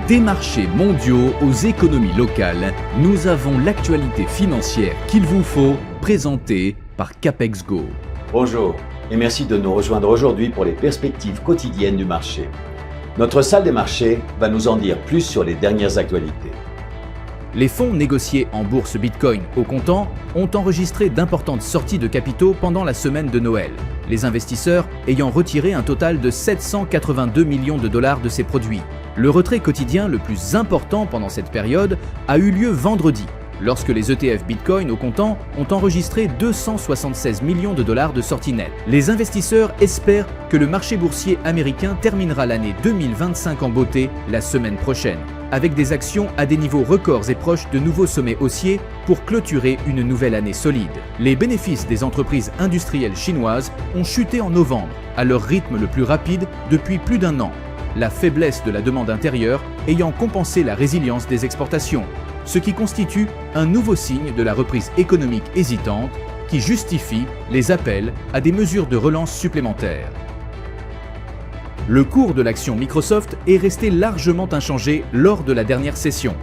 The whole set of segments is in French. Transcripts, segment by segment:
Des marchés mondiaux aux économies locales, nous avons l'actualité financière qu'il vous faut, présentée par Capex Go. Bonjour et merci de nous rejoindre aujourd'hui pour les perspectives quotidiennes du marché. Notre salle des marchés va nous en dire plus sur les dernières actualités. Les fonds négociés en bourse Bitcoin au comptant ont enregistré d'importantes sorties de capitaux pendant la semaine de Noël, les investisseurs ayant retiré un total de 782 millions de dollars de ces produits. Le retrait quotidien le plus important pendant cette période a eu lieu vendredi, lorsque les ETF Bitcoin au comptant ont enregistré 276 millions de dollars de sorties nettes. Les investisseurs espèrent que le marché boursier américain terminera l'année 2025 en beauté la semaine prochaine, avec des actions à des niveaux records et proches de nouveaux sommets haussiers pour clôturer une nouvelle année solide. Les bénéfices des entreprises industrielles chinoises ont chuté en novembre, à leur rythme le plus rapide depuis plus d'un an, la faiblesse de la demande intérieure ayant compensé la résilience des exportations, ce qui constitue un nouveau signe de la reprise économique hésitante qui justifie les appels à des mesures de relance supplémentaires. Le cours de l'action Microsoft est resté largement inchangé lors de la dernière session.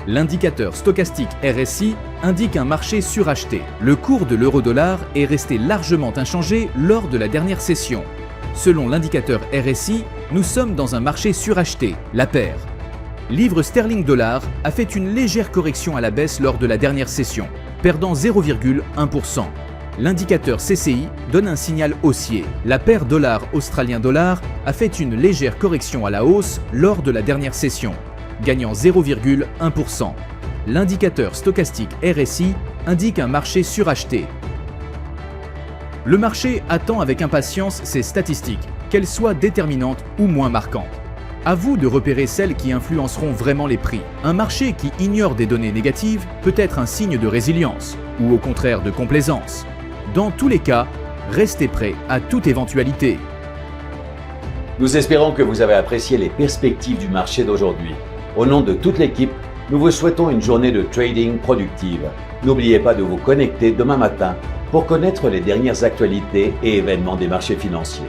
L'indicateur stochastique RSI indique un marché suracheté. Le cours de l'euro-dollar est resté largement inchangé lors de la dernière session. Selon l'indicateur RSI, nous sommes dans un marché suracheté, la paire. Livre sterling-dollar a fait une légère correction à la baisse lors de la dernière session, perdant 0,1%. L'indicateur CCI donne un signal haussier. La paire dollar australien-dollar a fait une légère correction à la hausse lors de la dernière session, gagnant 0,1%. L'indicateur stochastique RSI indique un marché suracheté. Le marché attend avec impatience ces statistiques, qu'elles soient déterminantes ou moins marquantes. À vous de repérer celles qui influenceront vraiment les prix. Un marché qui ignore des données négatives peut être un signe de résilience, ou au contraire de complaisance. Dans tous les cas, restez prêts à toute éventualité. Nous espérons que vous avez apprécié les perspectives du marché d'aujourd'hui. Au nom de toute l'équipe, nous vous souhaitons une journée de trading productive. N'oubliez pas de vous connecter demain matin pour connaître les dernières actualités et événements des marchés financiers.